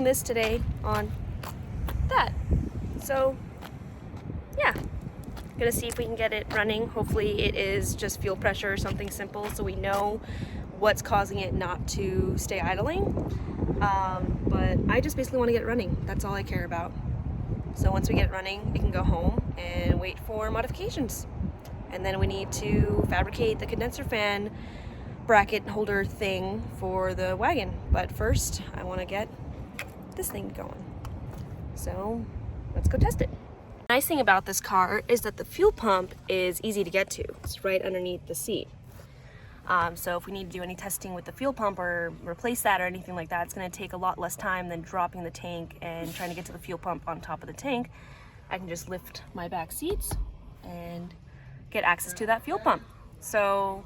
film this today on that. So yeah, gonna see if we can get it running. Hopefully it is just fuel pressure or something simple, so we know what's causing it not to stay idling. But I just basically want to get it running. That's all I care about. So once we get it running, we can go home and wait for modifications. And then we need to fabricate the condenser fan bracket holder thing for the wagon. But first, I want to get this thing going. So let's go test it. The nice thing about this car is that the fuel pump is easy to get to. It's right underneath the seat. So if we need to do any testing with the fuel pump or replace that or anything like that, it's going to take a lot less time than dropping the tank and trying to get to the fuel pump on top of the tank. I can just lift my back seats and get access to that fuel pump. So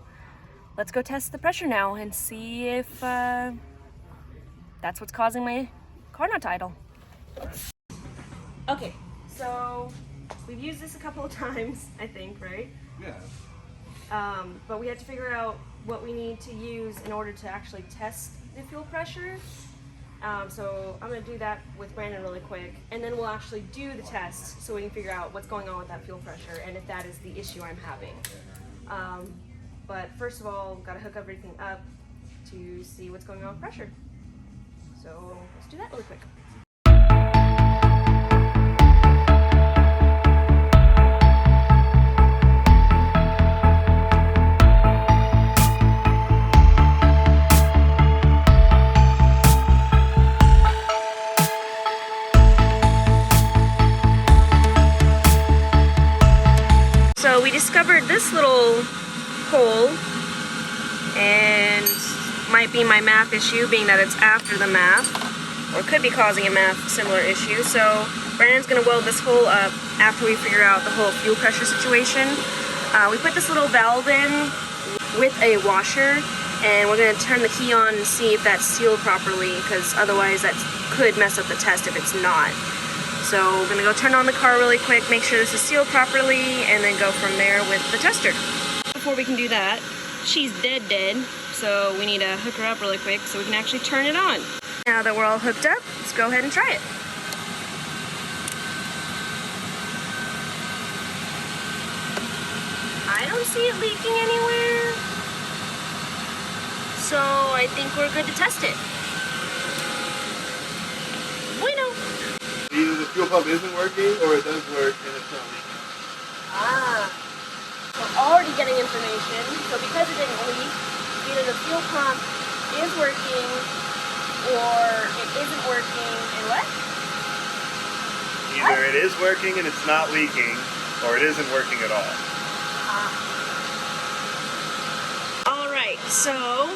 let's go test the pressure now and see if that's what's causing my car not to idle. Okay, so we've used this a couple of times, I think, right? Yeah. But we had to figure out what we need to use in order to actually test the fuel pressure. So I'm going to do that with Brandon really quick, and then we'll actually do the test so we can figure out what's going on with that fuel pressure and if that is the issue I'm having. But first of all, got to hook everything up to see what's going on with pressure. So let's do that really quick. So we discovered this little hole, and might be my math issue, being that it's after the math, or could be causing a math similar issue. So Brandon's gonna weld this hole up after we figure out the whole fuel pressure situation. We put this little valve in with a washer, and we're gonna turn the key on and see if that's sealed properly, because otherwise that could mess up the test if it's not. So we're gonna go turn on the car really quick, make sure this is sealed properly, and then go from there with the tester. Before we can do that, she's dead, so we need to hook her up really quick so we can actually turn it on. Now that we're all hooked up, let's go ahead and try it. I don't see it leaking anywhere, so I think we're good to test it. Bueno. Either the fuel pump isn't working or it does work and it's not leaking. Ah, so already getting information. So because it didn't leak, either the fuel pump is working or it isn't working, and what? Either it is working and it's not leaking, or it isn't working at all. All right, so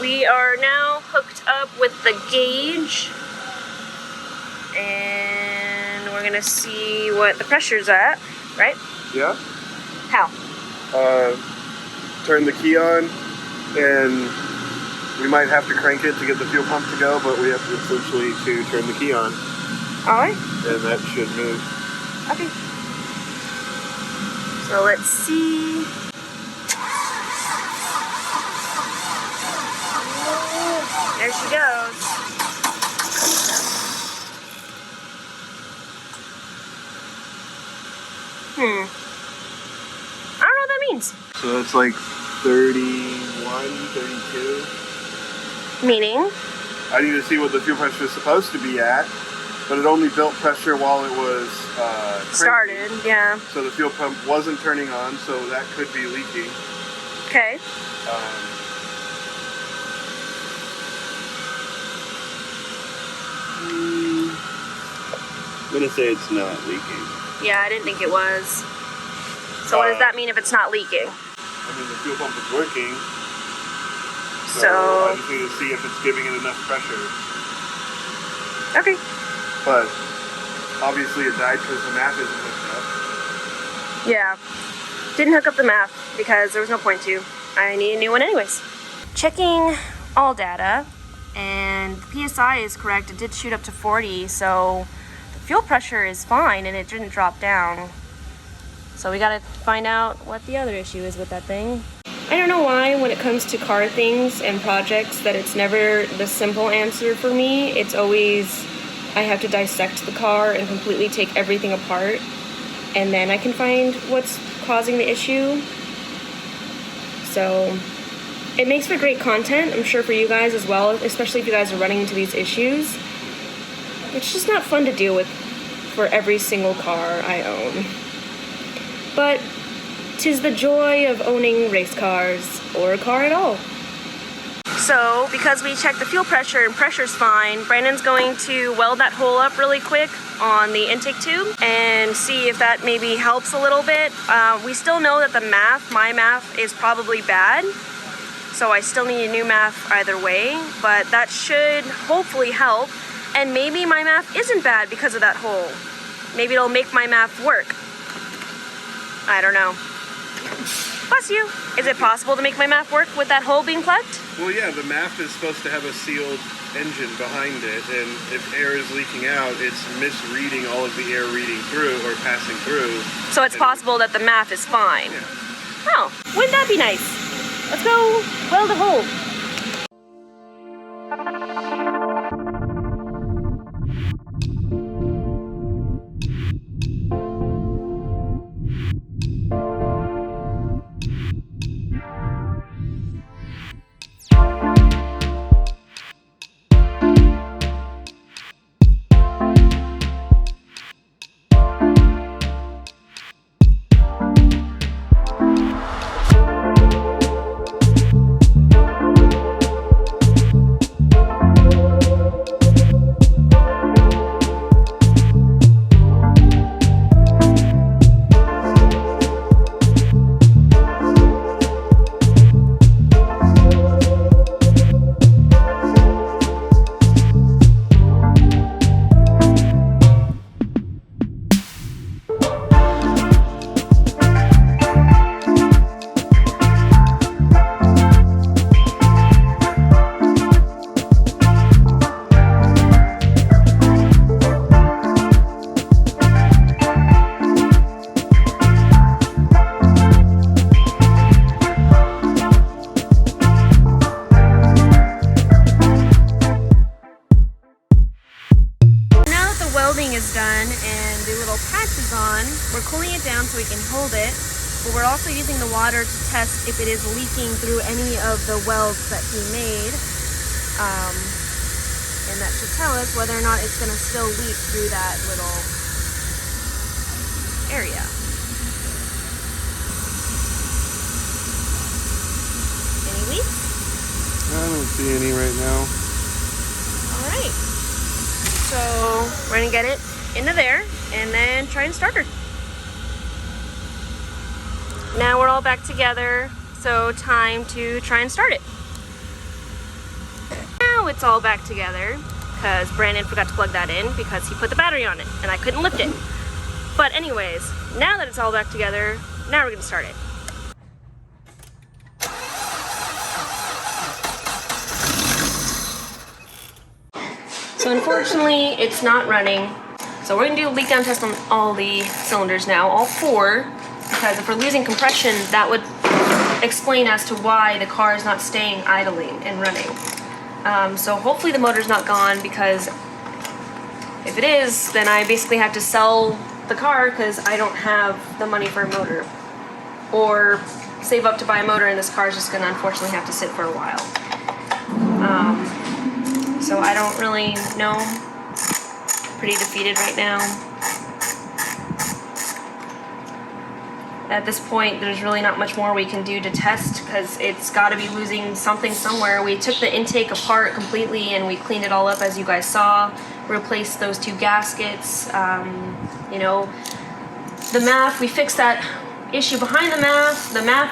we are now hooked up with the gauge, and we're gonna see what the pressure's at, right? Yeah. How? Turn the key on, and we might have to crank it to get the fuel pump to go, but we have to essentially to turn the key on. All right. And that should move. Okay. So let's see. There she goes. I don't know what that means. So that's like 31, 32. Meaning? I need to see what the fuel pressure is supposed to be at, but it only built pressure while it was Started, yeah. So the fuel pump wasn't turning on, so that could be leaking. Okay. I'm gonna say it's not leaking. Yeah, I didn't think it was. So what does that mean if it's not leaking? I mean, the fuel pump is working. So I just need to see if it's giving it enough pressure. Okay. But obviously it died because the math isn't hooked up. Yeah. Didn't hook up the math because there was no point to. I need a new one anyways. Checking all data, and the PSI is correct. It did shoot up to 40, so the fuel pressure is fine and it didn't drop down. So we gotta find out what the other issue is with that thing. I don't know why when it comes to car things and projects that it's never the simple answer for me. It's always I have to dissect the car and completely take everything apart, and then I can find what's causing the issue. So it makes for great content, I'm sure, for you guys as well, especially if you guys are running into these issues. It's just not fun to deal with for every single car I own. But 'tis the joy of owning race cars, or a car at all. So, because we checked the fuel pressure and pressure's fine, Brandon's going to weld that hole up really quick on the intake tube and see if that maybe helps a little bit. We still know that my math is probably bad, so I still need a new math either way, but that should hopefully help. And maybe my math isn't bad because of that hole. Maybe it'll make my math work. I don't know. Bless you. Is it possible to make my math work with that hole being plugged? Well, yeah, the MAF is supposed to have a sealed engine behind it, and if air is leaking out, it's misreading all of the air reading through or passing through. So it's possible that the math is fine. Yeah. Oh, wouldn't that be nice? Let's go weld a hole. Is done and the little patch is on, we're cooling it down so we can hold it, but we're also using the water to test if it is leaking through any of the welds that he made, and that should tell us whether or not it's going to still leak through that little area. Any leaks? I don't see any right now. Alright. So we're gonna get it into there and then try and start her. Now we're all back together, so time to try and start it. Now it's all back together because Brandon forgot to plug that in because he put the battery on it and I couldn't lift it. But anyways, now that it's all back together, now we're gonna start it. So unfortunately, it's not running. So we're gonna do a leak down test on all the cylinders now, all 4, because if we're losing compression, that would explain as to why the car is not staying idling and running. So hopefully the motor's not gone, because if it is, then I basically have to sell the car because I don't have the money for a motor. Or save up to buy a motor and this car is just gonna unfortunately have to sit for a while. So I don't really know. Pretty defeated right now. At this point, there's really not much more we can do to test because it's got to be losing something somewhere. We took the intake apart completely and we cleaned it all up, as you guys saw. Replaced those 2 gaskets. You know, the MAF, we fixed that issue behind the MAF. The MAF,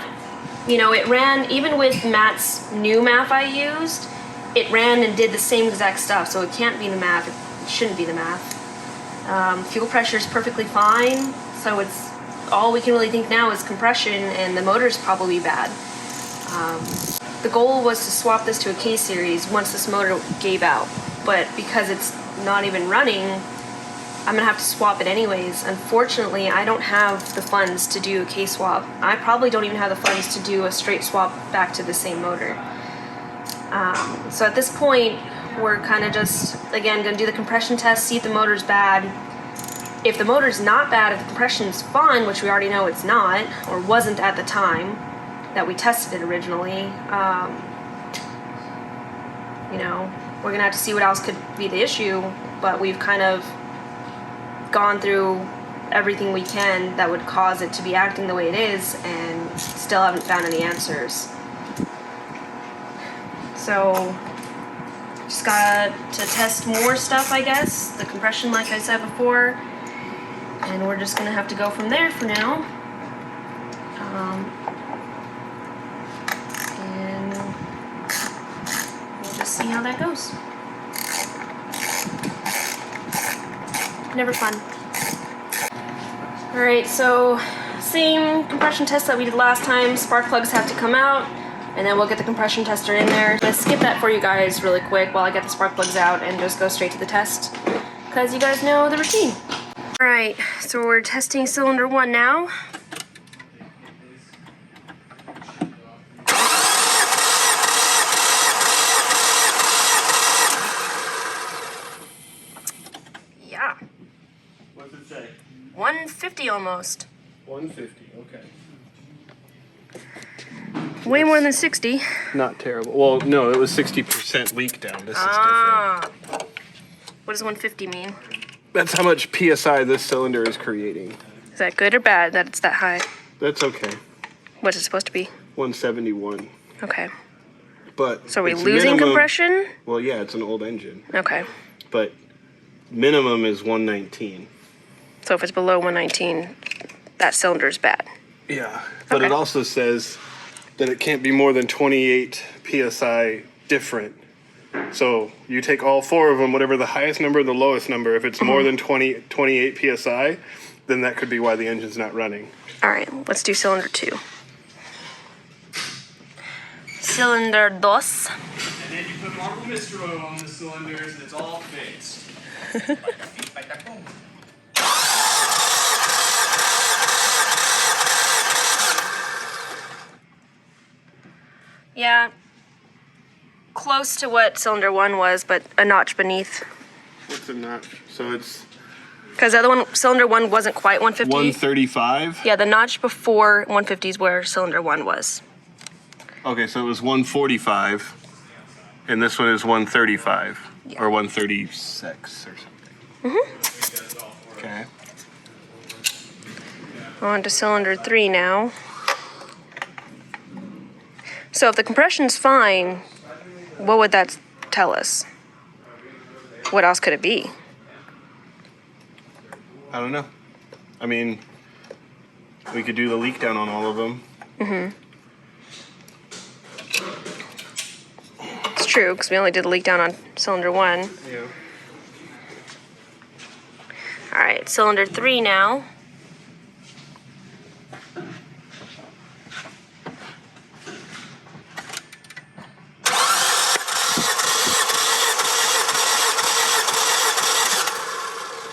you know, it ran, even with Matt's new MAF I used, it ran and did the same exact stuff, so it can't be the MAF, it shouldn't be the MAF. Fuel pressure is perfectly fine, so it's all we can really think now is compression, and the motor's probably bad. The goal was to swap this to a K-series once this motor gave out, but because it's not even running, I'm gonna have to swap it anyways. Unfortunately, I don't have the funds to do a K-swap. I probably don't even have the funds to do a straight swap back to the same motor. So at this point, we're kind of just, again, gonna do the compression test, see if the motor's bad. If the motor's not bad, if the compression's fine, which we already know it's not, or wasn't at the time that we tested it originally, you know, we're gonna have to see what else could be the issue, but we've kind of gone through everything we can that would cause it to be acting the way it is and still haven't found any answers. So just got to test more stuff, I guess. The compression, like I said before, and we're just gonna have to go from there for now. And we'll just see how that goes. Never fun. Alright, so same compression test that we did last time. Spark plugs have to come out, and then we'll get the compression tester in there. Let's skip that for you guys really quick while I get the spark plugs out and just go straight to the test, because you guys know the routine. Alright, so we're testing cylinder 1 now. Yeah. What's it say? 150 almost. 150, okay. Way more than 60. Not terrible. Well, no, it was 60% leak down. This is different. What does 150 mean? That's how much PSI this cylinder is creating. Is that good or bad that it's that high? That's okay. What's it supposed to be? 171. Okay. But So are we it's losing minimum, compression? Well, yeah, it's an old engine. Okay. But minimum is 119. So if it's below 119, that cylinder's bad. Yeah. But Okay. it also says that it can't be more than 28 PSI different. So you take all four of them, whatever the highest number and the lowest number. If it's more than 28 PSI, then that could be why the engine's not running. All right, let's do cylinder 2. Cylinder 2. And then you put marble Mr. oil on the cylinders and it's all fixed. Yeah, close to what cylinder 1 was, but a notch beneath. What's a notch? So it's Because the other one, cylinder 1 wasn't quite 150. 135? Yeah, the notch before 150 is where cylinder 1 was. Okay, so it was 145, and this one is 135, Yeah. or 136 or something. Okay. On to cylinder 3 now. So if the compression's fine, what would that tell us? What else could it be? I don't know. I mean, we could do the leak down on all of them. It's true, because we only did a leak down on cylinder 1. Yeah. All right, cylinder 3 now.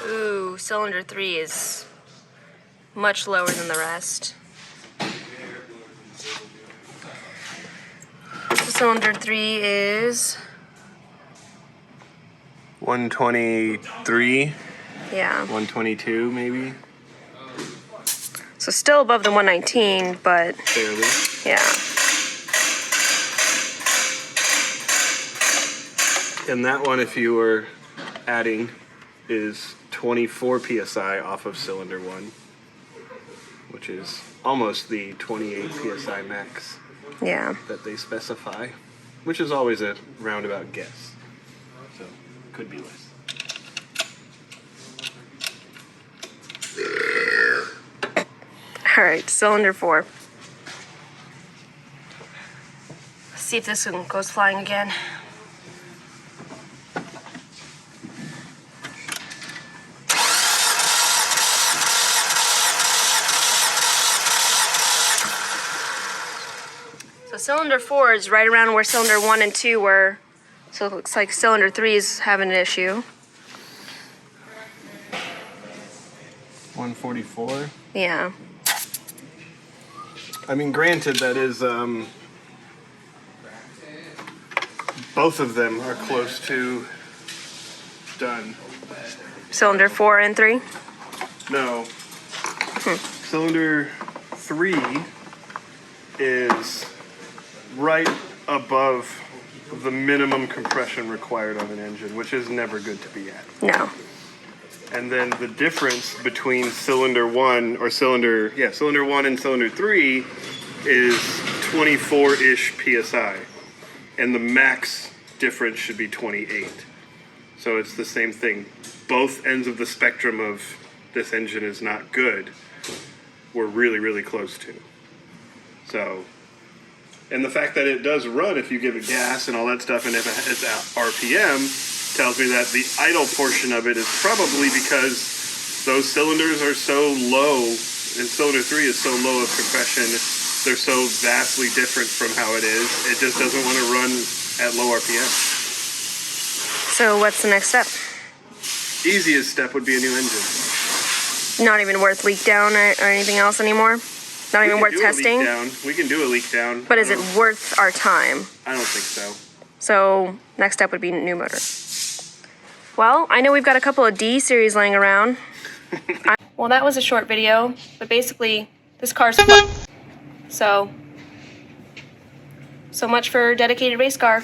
Ooh, cylinder 3 is much lower than the rest. Cylinder 3 is, 123, yeah, 122 maybe, so still above the 119, but barely. yeah. And that one, if you were adding, is 24 PSI off of cylinder 1, which is almost the 28 PSI max Yeah. that they specify, which is always a roundabout guess. So, could be less. All right, cylinder 4. Let's see if this one goes flying again. So cylinder 4 is right around where cylinder 1 and 2 were. So it looks like cylinder 3 is having an issue. 144. Yeah. I mean, granted, that is, both of them are close to done. Cylinder 4 and 3? No. Cylinder 3 is right above the minimum compression required on an engine, which is never good to be at. No. And then the difference between cylinder 1 and cylinder 3 is 24-ish PSI. And the max difference should be 28. So it's the same thing. Both ends of the spectrum of this engine is not good. We're really, really close to. So, and the fact that it does run if you give it gas and all that stuff, and if it's at RPM, tells me that the idle portion of it is probably because those cylinders are so low, and cylinder 3 is so low of compression, they're so vastly different from how it is. It just doesn't want to run at low RPM. So what's the next step? Easiest step would be a new engine. Not even worth leak down or anything else anymore? Not even worth testing? We can do a leak down. But is it worth our time? I don't think so. So next step would be new motor. Well, I know we've got a couple of D series laying around. Well, that was a short video, but basically this car's so much for dedicated race car.